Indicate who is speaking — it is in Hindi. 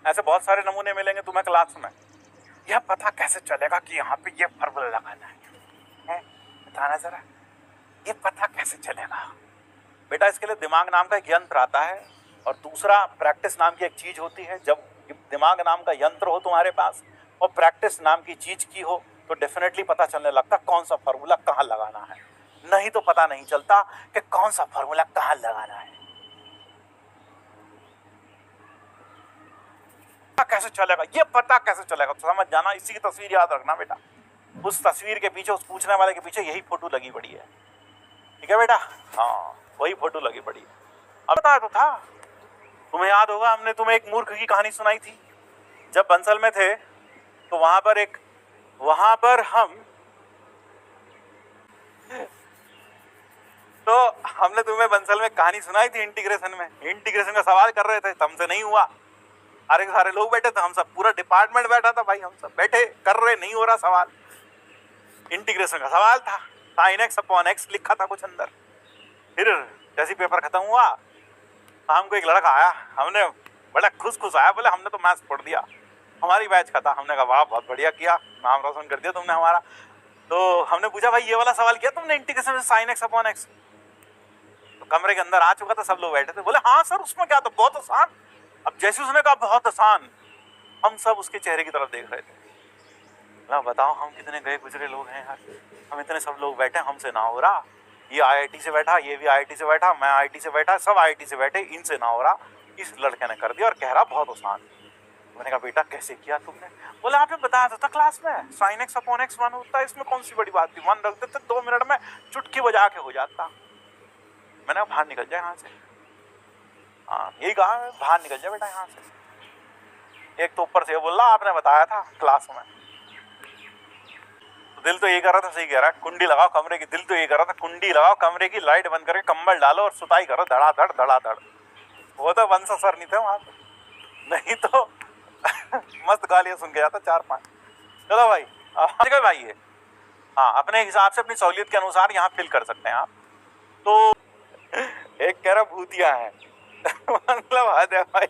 Speaker 1: ऐसे बहुत सारे नमूने मिलेंगे तुम्हें क्लास में। यह पता कैसे चलेगा कि यहाँ पे ये फॉर्मूला लगाना है? बताना जरा, ये पता कैसे चलेगा? बेटा इसके लिए दिमाग नाम का एक यंत्र आता है, और दूसरा प्रैक्टिस नाम की एक चीज होती है। जब दिमाग नाम का यंत्र हो तुम्हारे पास और प्रैक्टिस नाम की चीज की हो, तो डेफिनेटली पता चलने लगता कौन सा फॉर्मूला कहाँ लगाना है। नहीं तो पता नहीं चलता कि कौन सा फॉर्मूला कहाँ लगाना है। कैसे चलेगा, ये पता कैसे चलेगा? तो समझ जाना, इसी की तस्वीर याद रखना बेटा। उस तस्वीर के पीछे, उस पूछने वाले के पीछे यही फोटो लगी पड़ी है। ठीक है बेटा? हाँ, वही फोटो लगी पड़ी है। अब बताया तो था, तुम्हें याद होगा हमने तुम्हें एक मूर्ख की कहानी सुनाई थी। जब बंसल में थे तो वहां पर हमने तुम्हें बंसल में कहानी सुनाई थी इंटीग्रेशन में। इंटीग्रेशन का सवाल कर रहे थे, तुमसे नहीं हुआ। अरे सारे लोग बैठे थे, हम सब पूरा डिपार्टमेंट बैठा था भाई, हम सब बैठे कर रहे, नहीं हो रहा सवाल। इंटीग्रेशन का सवाल था, sin x अपॉन x लिखा था कुछ अंदर। फिर जैसे पेपर खत्म हुआ, हमको एक लड़का आया, हमने बड़ा खुश आया, बोले हमने तो मैथ्स पढ़ दिया, हमारी बैच का था। हमने कहा वाह बहुत बढ़िया किया, नाम रोशन कर दिया तुमने हमारा। तो हमने पूछा भाई ये वाला सवाल किया तुमने इंटीग्रेशन में sin x अपॉन x? तो कमरे के अंदर आ चुका था, सब लोग बैठे थे, बोले हाँ सर उसमें क्या था, बहुत आसान। अब जैसे उसने कहा बहुत आसान, हम सब उसके चेहरे की तरफ देख रहे थे। ना बताओ हम कितने गए गुजरे लोग हैं यार, हम इतने सब लोग बैठे, हमसे ना हो रहा। ये IIT से बैठा, ये भी IIT से बैठा, मैं IIT से बैठा, सब IIT से बैठे, इनसे ना हो रहा। इस लड़के ने कर दिया और कह रहा बहुत आसान। मैंने कहा बेटा कैसे किया तुमने? बोले आपने बताया था क्लास में sin x अपॉन x 1 होता है, इसमें कौन सी बड़ी बात थी, 1 रख देते 2 मिनट में चुटकी बजा के हो जाता। मैंने कहा बाहर निकल जाए यहाँ से। हाँ यही कहा, बाहर निकल जाए बेटा यहाँ से। एक तो ऊपर से बोल रहा आपने बताया था क्लास में। तो दिल तो ये कर रहा था, सही कह रहा है, कुंडी लगाओ कमरे की, दिल तो ये कर रहा था कुंडी लगाओ कमरे की, लाइट बंद करके कंबल डालो और सुताई करो धड़ाधड़ धड़ाधड़। वो तो वंश सर नहीं थे वहां पे, नहीं तो मस्त गालियां सुन के जाता 4-5। चलो भाई भाई ये हाँ अपने हिसाब से अपनी सहूलियत के अनुसार यहाँ फिल कर सकते हैं आप। तो एक कह रहा भूतिया है मतलब हद है भाई